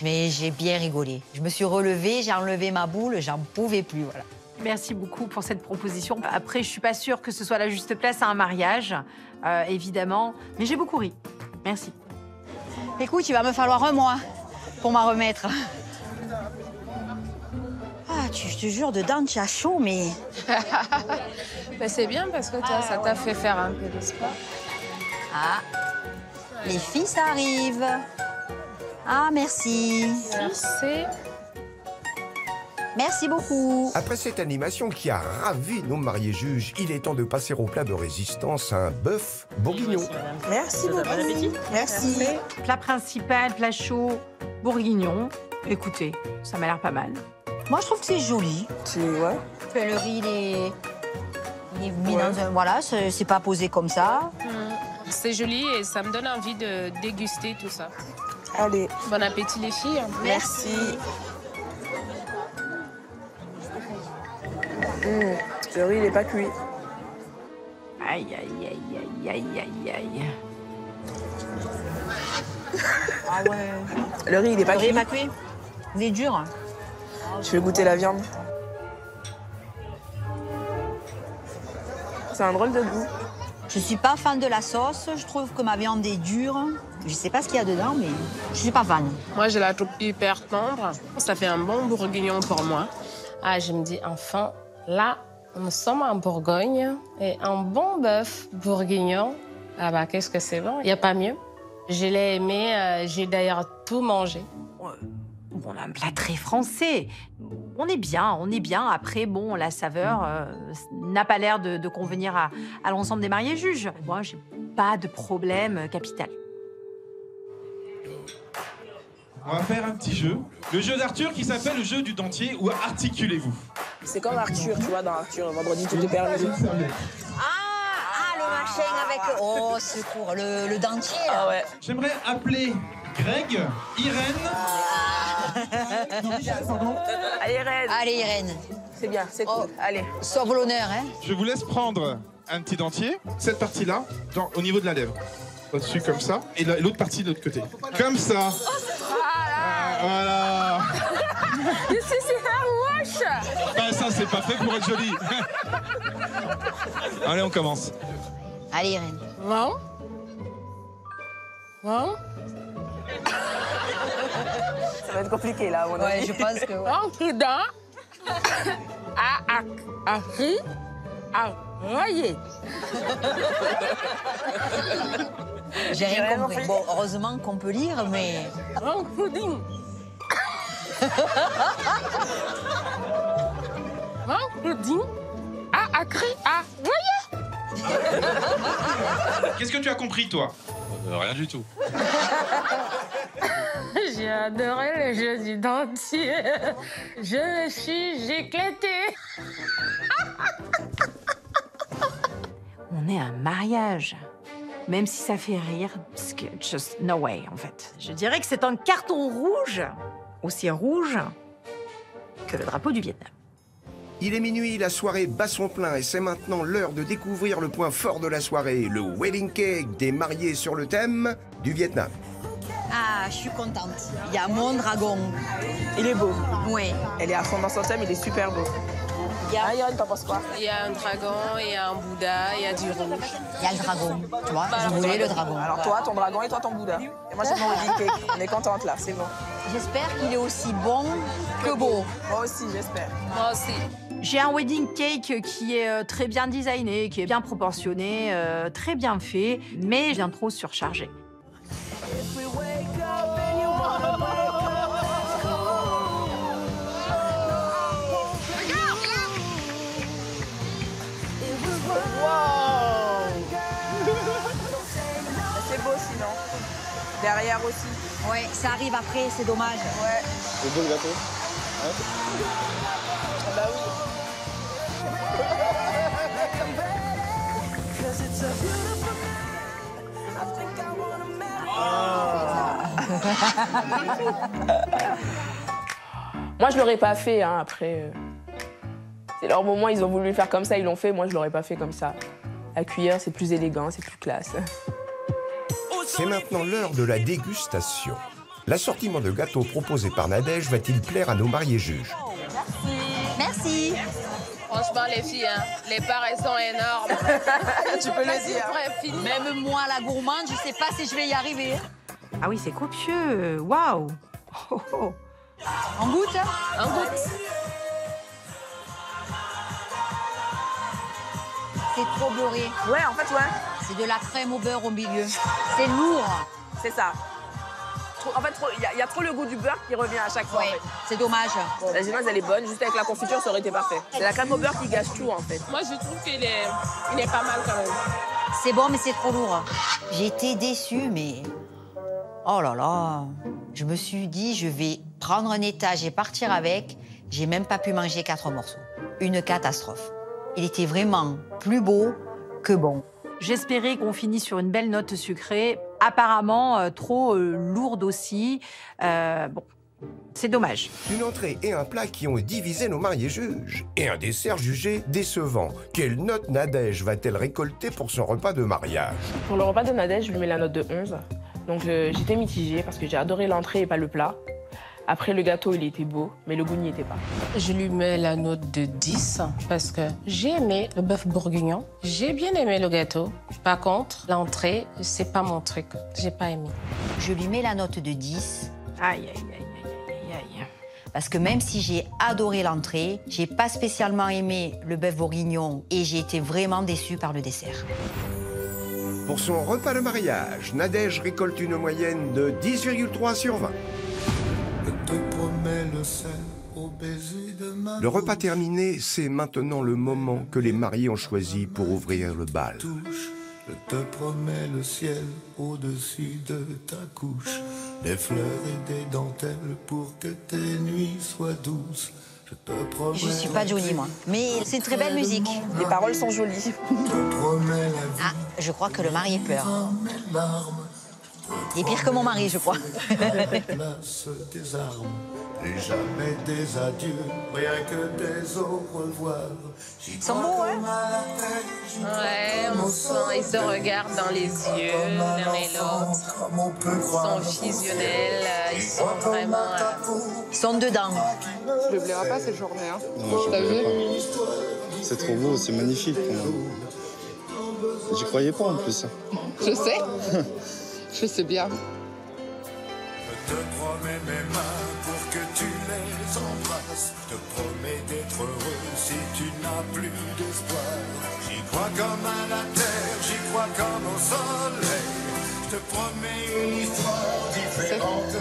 Speaker 3: Mais j'ai bien rigolé. Je me suis relevée, j'ai enlevé ma boule, j'en pouvais plus, voilà.
Speaker 8: Merci beaucoup pour cette proposition. Après, je suis pas sûre que ce soit la juste place à un mariage, évidemment, mais j'ai beaucoup ri. Merci.
Speaker 3: Écoute, il va me falloir un mois pour m'en remettre. Ah, je te jure, dedans, tu as chaud, mais...
Speaker 5: Ben, c'est bien parce que toi, ça t'a fait faire un peu de sport.
Speaker 3: Ah, les filles, ça arrive. Ah, merci.
Speaker 5: Merci.
Speaker 3: Merci beaucoup.
Speaker 7: Après cette animation qui a ravi nos mariés juges, il est temps de passer au plat de résistance, un bœuf bourguignon.
Speaker 6: Merci beaucoup.
Speaker 8: Bon appétit.
Speaker 3: Merci.
Speaker 8: Plat principal, plat chaud, bourguignon. Écoutez, ça m'a l'air pas mal.
Speaker 3: Moi, je trouve que c'est joli.
Speaker 6: Ouais.
Speaker 3: Le riz, il est mis dans un... Voilà, c'est pas posé comme ça.
Speaker 5: C'est joli et ça me donne envie de déguster tout ça.
Speaker 6: Allez.
Speaker 5: Bon appétit, les filles.
Speaker 6: Merci. Le riz, il n'est pas cuit.
Speaker 8: Aïe, aïe, aïe, aïe, aïe, aïe, aïe.
Speaker 3: Ah ouais.
Speaker 6: Le riz, il n'est pas
Speaker 3: Le riz
Speaker 6: cuit.
Speaker 3: est pas cuit. Il est dur.
Speaker 6: Je vais goûter la viande. C'est un drôle de goût.
Speaker 3: Je suis pas fan de la sauce. Je trouve que ma viande est dure. Je sais pas ce qu'il y a dedans, mais je suis pas fan.
Speaker 5: Moi, je la trouve hyper tendre. Ça fait un bon bourguignon pour moi. Ah, je me dis, enfin, là, nous sommes en Bourgogne et un bon bœuf bourguignon, ah bah, qu'est-ce que c'est bon. Il n'y a pas mieux. Je l'ai aimé. J'ai d'ailleurs tout mangé.
Speaker 8: On a un plat très français. On est bien, on est bien. Après, bon, la saveur n'a pas l'air de convenir à l'ensemble des mariés juges. Moi, j'ai pas de problème capital.
Speaker 13: On va faire un petit jeu. Le jeu d'Arthur qui s'appelle le jeu du dentier ou articulez-vous.
Speaker 6: C'est comme Arthur, tu vois, dans Arthur, vendredi, tout est permis.
Speaker 3: Ah, le machin avec... Oh, secours, le dentier, là.
Speaker 6: Ah ouais.
Speaker 13: J'aimerais appeler Greg, Irène...
Speaker 6: Allez, Irène.
Speaker 3: Allez, Irène.
Speaker 6: C'est bien, c'est cool. Allez.
Speaker 3: Sauve l'honneur, hein.
Speaker 13: Je vous laisse prendre un petit dentier, cette partie-là, au niveau de la lèvre. Au-dessus, comme ça, et l'autre partie de l'autre côté. Comme ça. Voilà.
Speaker 6: C'est un wash.
Speaker 13: Bah, ça, c'est pas fait pour être joli. Allez, on commence.
Speaker 3: Allez, Irène.
Speaker 5: Non. Non.
Speaker 6: Ça va être compliqué, là, à mon avis.
Speaker 3: Ouais, je pense que... Ouais.
Speaker 5: En prudent. À royer.
Speaker 3: J'ai rien compris. Bon, heureusement qu'on peut lire, mais...
Speaker 5: En pudding. En pudding. À royer.
Speaker 13: Qu'est-ce que tu as compris, toi? Rien du tout.
Speaker 5: J'ai adoré le jeu du dentier. Je me suis éclatée.
Speaker 8: On est à un mariage. Même si ça fait rire, parce que just no way, en fait. Je dirais que c'est un carton rouge, aussi rouge que le drapeau du Vietnam.
Speaker 7: Il est minuit, la soirée bat son plein et c'est maintenant l'heure de découvrir le point fort de la soirée, le wedding cake des mariés sur le thème du Vietnam.
Speaker 3: Ah, je suis contente. Il y a mon dragon.
Speaker 6: Il est beau.
Speaker 3: Oui.
Speaker 6: Elle est à fond dans son thème, il est super beau. Yann, t'en penses quoi?
Speaker 5: Il y a un dragon, il y a un Bouddha, il y a du rouge.
Speaker 3: Il y a le dragon. Tu vois, je voulais le dragon.
Speaker 6: Alors toi, ton dragon et toi, ton Bouddha. Et moi, j'ai mon wedding cake. On est contente là, c'est bon.
Speaker 3: J'espère qu'il est aussi bon que beau.
Speaker 6: Moi aussi, j'espère.
Speaker 5: Moi aussi.
Speaker 8: J'ai un wedding cake qui est très bien designé, qui est bien proportionné, très bien fait, mais bien trop surchargé.
Speaker 6: C'est beau sinon. Derrière aussi.
Speaker 3: Ouais, ça arrive après, c'est dommage.
Speaker 6: Ouais.
Speaker 11: C'est beau le gâteau? Ouais.
Speaker 6: Ah bah oui. Moi, je l'aurais pas fait, hein, après. C'est leur moment, ils ont voulu le faire comme ça, ils l'ont fait. Moi, je l'aurais pas fait comme ça. La cuillère, c'est plus élégant, c'est plus classe.
Speaker 7: C'est maintenant l'heure de la dégustation. L'assortiment de gâteaux proposé par Nadège va-t-il plaire à nos mariés juges?
Speaker 3: Merci.
Speaker 5: Franchement, les filles, hein, les parts, elles sont énormes.
Speaker 6: Tu peux le dire.
Speaker 3: Même moi, la gourmande, je sais pas si je vais y arriver.
Speaker 8: Ah oui, c'est copieux. Waouh. Oh, oh.
Speaker 3: On goûte?
Speaker 5: On goûte.
Speaker 3: C'est trop beurré.
Speaker 6: Ouais, en fait, ouais.
Speaker 3: C'est de la crème au beurre au milieu. C'est lourd.
Speaker 6: C'est ça. En fait, il y a trop le goût du beurre qui revient à chaque fois.
Speaker 3: Ouais,
Speaker 6: en fait.
Speaker 3: c'est dommage.
Speaker 6: Bon, la génoise, elle est bonne. Juste avec la confiture, ça aurait été parfait. C'est la crème au beurre qui gâche tout, en fait.
Speaker 5: Moi, je trouve qu'il est pas mal quand même.
Speaker 3: C'est bon, mais c'est trop lourd. J'ai été déçue, mais... Oh là là. Je me suis dit, je vais prendre un étage et partir avec. J'ai même pas pu manger 4 morceaux. Une catastrophe. Il était vraiment plus beau que bon.
Speaker 8: J'espérais qu'on finisse sur une belle note sucrée. Apparemment, trop lourde aussi. Bon, c'est dommage.
Speaker 7: Une entrée et un plat qui ont divisé nos mariés juges. Et un dessert jugé décevant. Quelle note Nadège va-t-elle récolter pour son repas de mariage?
Speaker 6: Pour le repas de Nadège, je lui mets la note de 11. Donc j'étais mitigée parce que j'ai adoré l'entrée et pas le plat. Après, le gâteau, il était beau, mais le goût n'y était pas.
Speaker 5: Je lui mets la note de 10 parce que j'ai aimé le bœuf bourguignon. J'ai bien aimé le gâteau. Par contre, l'entrée, c'est pas mon truc. J'ai pas aimé.
Speaker 3: Je lui mets la note de 10.
Speaker 8: Aïe, aïe, aïe, aïe, aïe, aïe.
Speaker 3: Parce que même si j'ai adoré l'entrée, j'ai pas spécialement aimé le bœuf bourguignon et j'ai été vraiment déçue par le dessert.
Speaker 7: Pour son repas de mariage, Nadège récolte une moyenne de 10,3 sur 20. Le repas terminé, c'est maintenant le moment que les mariés ont choisi pour ouvrir le bal.
Speaker 14: Je te promets le ciel au-dessus de ta couche, des fleurs et des dentelles pour que tes nuits soient douces. Je te promets.
Speaker 3: Je suis pas Johnny, moi. Mais c'est une très belle musique.
Speaker 6: Les paroles sont jolies.
Speaker 14: Je te promets la vie.
Speaker 3: Ah, je crois que le marié pleure.
Speaker 14: Mes larmes.
Speaker 3: Il est pire que mon mari, je crois.
Speaker 14: Place des armes, et jamais des adieux, rien que des au revoir.
Speaker 3: Ils sont beaux, hein?
Speaker 5: Ouais, on sent, ils se regardent dans les yeux, l'un et l'autre. Ils sont fusionnels, ils sont vraiment...
Speaker 3: Ils sont dedans.
Speaker 4: Je le blairai pas cette journée, hein.
Speaker 11: Non, je
Speaker 4: T'as vu?
Speaker 11: C'est trop beau, c'est magnifique. J'y croyais pas en plus.
Speaker 4: Je sais. Je sais bien.
Speaker 14: Je te promets mes mains pour que tu les embrasses. Je te promets d'être heureux si tu n'as plus d'espoir. J'y crois comme à la terre, j'y crois comme au soleil. Je te promets une histoire différente.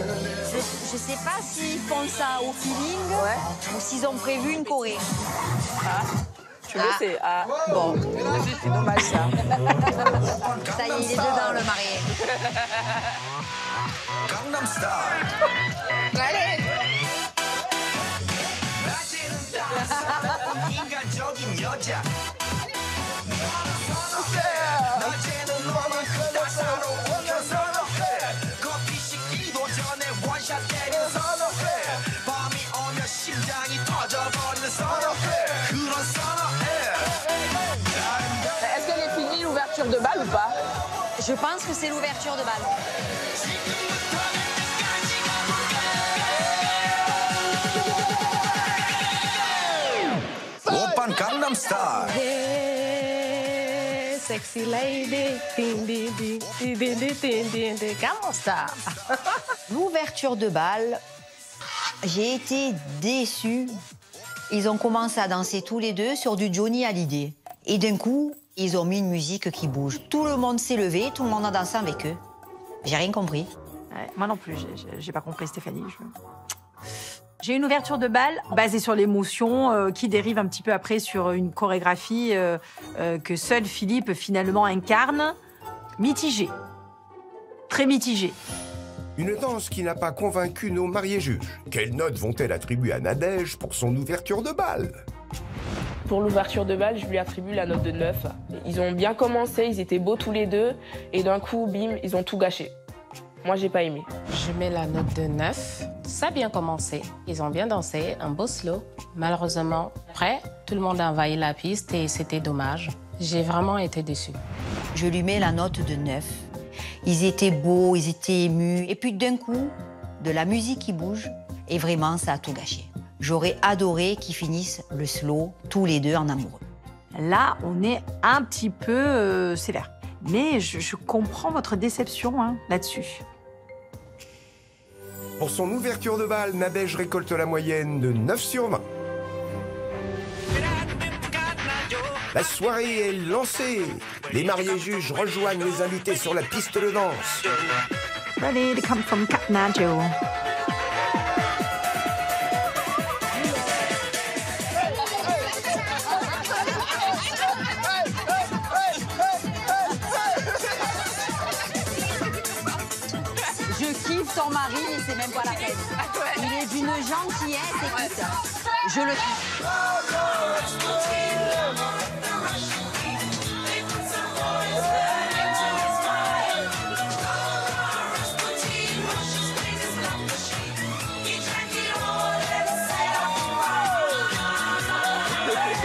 Speaker 3: Je sais pas s'ils font ça au feeling ou s'ils ont prévu une choré.
Speaker 6: Ah, tu le sais. Ah, bon, c'est dommage ça.
Speaker 3: Ça y est, il est dedans, le marié.
Speaker 5: Allez!
Speaker 6: Est-ce qu'elle est finie l'ouverture de bal ou pas?
Speaker 3: Je pense que c'est l'ouverture de bal.
Speaker 14: Gangnam Style.
Speaker 5: Hey, sexy lady. Ding, ding, ding, ding, ding, ding, ding, ding. Gangnam Style.
Speaker 3: L'ouverture de bal, j'ai été déçue. Ils ont commencé à danser tous les deux sur du Johnny Hallyday. Et d'un coup, ils ont mis une musique qui bouge. Tout le monde s'est levé, tout le monde a dansé avec eux. J'ai rien compris.
Speaker 8: Ouais, moi non plus, j'ai pas compris, Stéphanie. J'ai une ouverture de bal basée sur l'émotion qui dérive un petit peu après sur une chorégraphie que seul Philippe finalement incarne. Mitigée. Très mitigée.
Speaker 7: Une danse qui n'a pas convaincu nos mariés juges. Quelles notes vont-elles attribuer à Nadège pour son ouverture de bal?
Speaker 6: Pour l'ouverture de bal, je lui attribue la note de 9. Ils ont bien commencé, ils étaient beaux tous les deux, et d'un coup, bim, ils ont tout gâché. Moi, j'ai pas aimé.
Speaker 5: Je mets la note de 9. Ça a bien commencé. Ils ont bien dansé, un beau slow. Malheureusement, après, tout le monde a envahi la piste et c'était dommage. J'ai vraiment été déçue.
Speaker 3: Je lui mets la note de 9. Ils étaient beaux, ils étaient émus. Et puis d'un coup, de la musique qui bouge, et vraiment, ça a tout gâché. J'aurais adoré qu'ils finissent le slow, tous les deux en amoureux.
Speaker 8: Là, on est un petit peu sévère. Mais je comprends votre déception là-dessus.
Speaker 7: Pour son ouverture de bal, Nadège récolte la moyenne de 9 sur 20. La soirée est lancée. Les mariés juges rejoignent les invités sur la piste de danse.
Speaker 8: Ready to come from Katnajo.
Speaker 3: Je kiffe ton mari, mais c'est même pas la peine. Il est d'une gentillesse, écoute. Je le kiffe.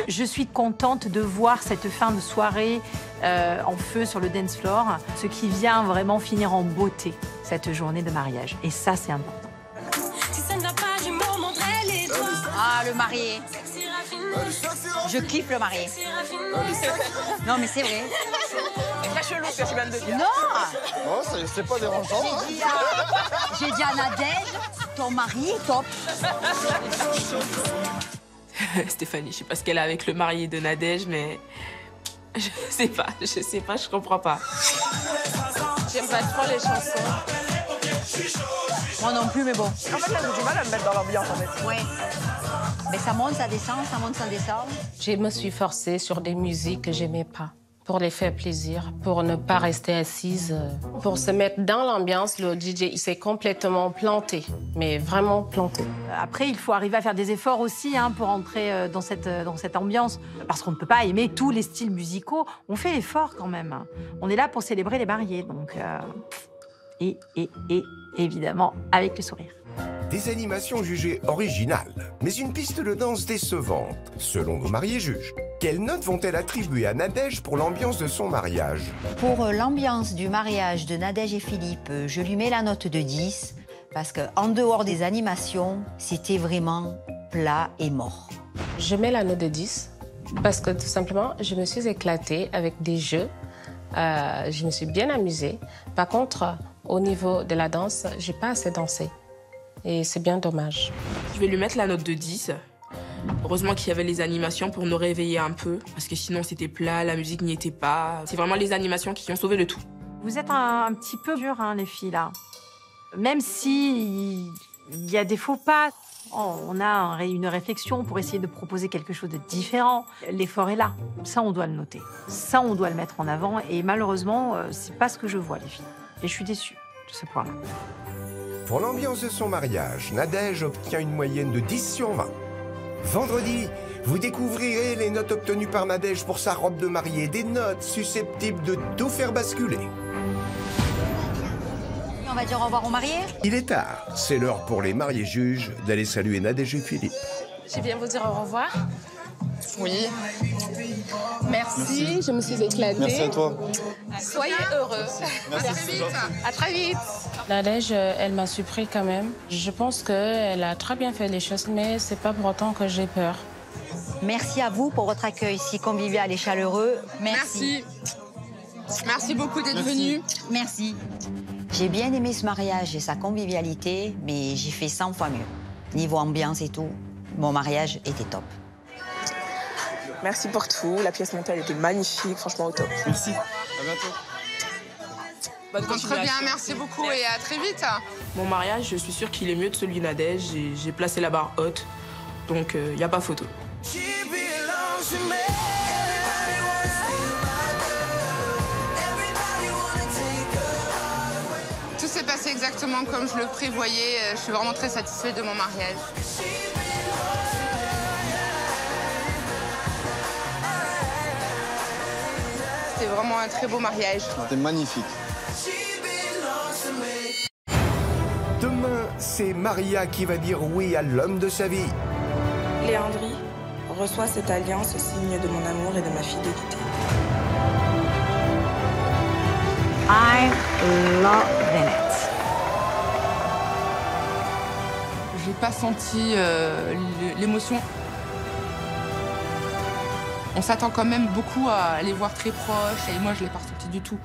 Speaker 8: Je suis contente de voir cette fin de soirée en feu sur le dance floor, ce qui vient vraiment finir en beauté cette journée de mariage. Et ça, c'est important.
Speaker 3: Ah, le marié. Je kiffe le marié. Non, mais c'est vrai.
Speaker 6: C'est pas chelou ce que tu viens de dire.
Speaker 3: Non.
Speaker 11: Non, c'est pas dérangeant.
Speaker 3: J'ai dit à Nadège, ton mari est top.
Speaker 6: Stéphanie, je sais pas ce qu'elle a avec le marié de Nadège, mais je sais pas, je comprends pas.
Speaker 5: J'aime pas trop les chansons.
Speaker 3: Moi non plus, mais bon.
Speaker 4: En fait, là, j'ai du mal à me mettre dans l'ambiance, en fait.
Speaker 3: Ouais. Mais ça monte, ça descend, ça monte, ça descend.
Speaker 5: Je me suis forcée sur des musiques que j'aimais pas. Pour les faire plaisir, pour ne pas rester assise. Pour se mettre dans l'ambiance, le DJ il s'est complètement planté, mais vraiment planté.
Speaker 8: Après, il faut arriver à faire des efforts aussi pour entrer dans cette ambiance. Parce qu'on ne peut pas aimer tous les styles musicaux. On fait l'effort quand même. On est là pour célébrer les mariés. Donc, et évidemment, avec le sourire.
Speaker 7: Des animations jugées originales, mais une piste de danse décevante, selon nos mariés juges. Quelles notes vont-elles attribuer à Nadège pour l'ambiance de son mariage?
Speaker 3: Pour l'ambiance du mariage de Nadège et Philippe, je lui mets la note de 10, parce qu'en dehors des animations, c'était vraiment plat et mort.
Speaker 5: Je mets la note de 10, parce que tout simplement, je me suis éclatée avec des jeux. Je me suis bien amusée. Par contre, au niveau de la danse, j'ai pas assez dansé. Et c'est bien dommage.
Speaker 6: Je vais lui mettre la note de 10. Heureusement qu'il y avait les animations pour nous réveiller un peu, parce que sinon c'était plat, la musique n'y était pas. C'est vraiment les animations qui ont sauvé le tout.
Speaker 8: Vous êtes un petit peu dures, les filles, là. Même si il y a des faux pas, on a une réflexion pour essayer de proposer quelque chose de différent. L'effort est là. Ça, on doit le noter. Ça, on doit le mettre en avant. Et malheureusement, c'est pas ce que je vois, les filles. Et je suis déçue de ce point-là.
Speaker 7: Pour l'ambiance de son mariage, Nadège obtient une moyenne de 10 sur 20. Vendredi, vous découvrirez les notes obtenues par Nadège pour sa robe de mariée, des notes susceptibles de tout faire basculer.
Speaker 3: On va dire au revoir aux mariés.
Speaker 7: Il est tard, c'est l'heure pour les mariés juges d'aller saluer Nadège et Philippe.
Speaker 5: Je viens vous dire au revoir.
Speaker 4: Oui.
Speaker 5: Merci, je me suis éclatée.
Speaker 11: Merci à toi.
Speaker 5: Soyez heureux.
Speaker 11: Merci.
Speaker 5: À très vite. Nadège, elle m'a surpris quand même. Je pense qu'elle a très bien fait les choses, mais c'est pas pour autant que j'ai peur.
Speaker 3: Merci à vous pour votre accueil si convivial et chaleureux. Merci.
Speaker 4: Merci beaucoup d'être venu.
Speaker 3: Merci. J'ai bien aimé ce mariage et sa convivialité, mais j'ai fait 100 fois mieux. Niveau ambiance et tout, mon mariage était top.
Speaker 6: Merci pour tout. La pièce montée, elle était magnifique, franchement au top.
Speaker 11: Merci. À bientôt.
Speaker 6: Bonne
Speaker 4: Très bien, merci beaucoup et à très vite.
Speaker 6: Mon mariage, je suis sûre qu'il est mieux de celui de Nadège. J'ai placé la barre haute, donc il n'y a pas photo.
Speaker 4: Tout s'est passé exactement comme je le prévoyais. Je suis vraiment très satisfaite de mon mariage. C'était vraiment un très beau mariage.
Speaker 11: C'était magnifique.
Speaker 7: Demain, c'est Maria qui va dire oui à l'homme de sa vie.
Speaker 6: Léandrie reçoit cette alliance, signe de mon amour et de ma fidélité.
Speaker 8: I love it.
Speaker 4: J'ai pas senti l'émotion. On s'attend quand même beaucoup à les voir très proches et moi je l'ai pas ressenti du tout.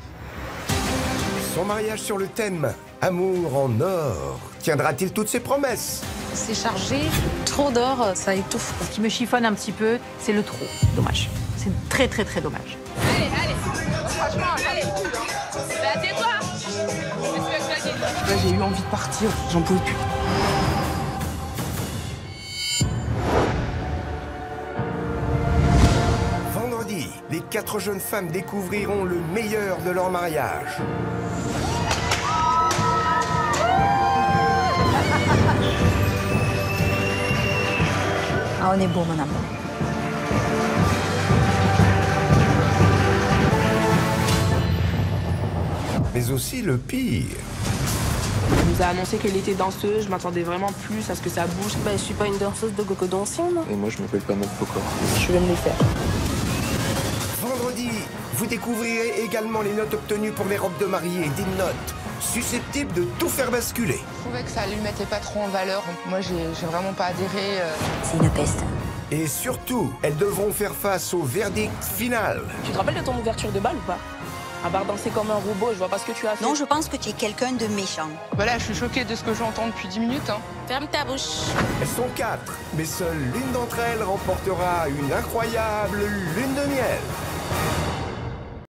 Speaker 7: Son mariage sur le thème Amour en or tiendra-t-il toutes ses promesses?
Speaker 5: C'est chargé, trop d'or, ça étouffe.
Speaker 8: Ce qui me chiffonne un petit peu, c'est le trop. Dommage. C'est très, très, très dommage.
Speaker 4: Allez, franchement, allez. Bah, tais-toi. Là, j'ai eu envie de partir, j'en pouvais plus.
Speaker 7: Vendredi, les 4 jeunes femmes découvriront le meilleur de leur mariage.
Speaker 3: Ah, on est beau, mon amour.
Speaker 7: Mais aussi le pire.
Speaker 6: Elle nous a annoncé qu'elle était danseuse, je m'attendais vraiment plus à ce que ça bouge.
Speaker 5: Bah, je suis pas une danseuse de gogo dansant, non.
Speaker 11: Et moi, je m'appelle pas Matt Pokora.
Speaker 6: Je vais me les faire.
Speaker 7: Vendredi, vous découvrirez également les notes obtenues pour les robes de mariée, des notes susceptibles de tout faire basculer.
Speaker 4: Je trouvais que ça lui mettait pas trop en valeur. Moi, j'ai vraiment pas adhéré.
Speaker 3: C'est une peste.
Speaker 7: Et surtout, elles devront faire face au verdict final.
Speaker 6: Tu te rappelles de ton ouverture de bal ou pas? À part danser comme un robot, je vois pas ce que tu as fait.
Speaker 3: Non, je pense que tu es quelqu'un de méchant.
Speaker 4: Voilà, je suis choquée de ce que j'entends depuis 10 minutes. Hein.
Speaker 5: Ferme ta bouche.
Speaker 7: Elles sont 4, mais seule l'une d'entre elles remportera une incroyable lune de miel.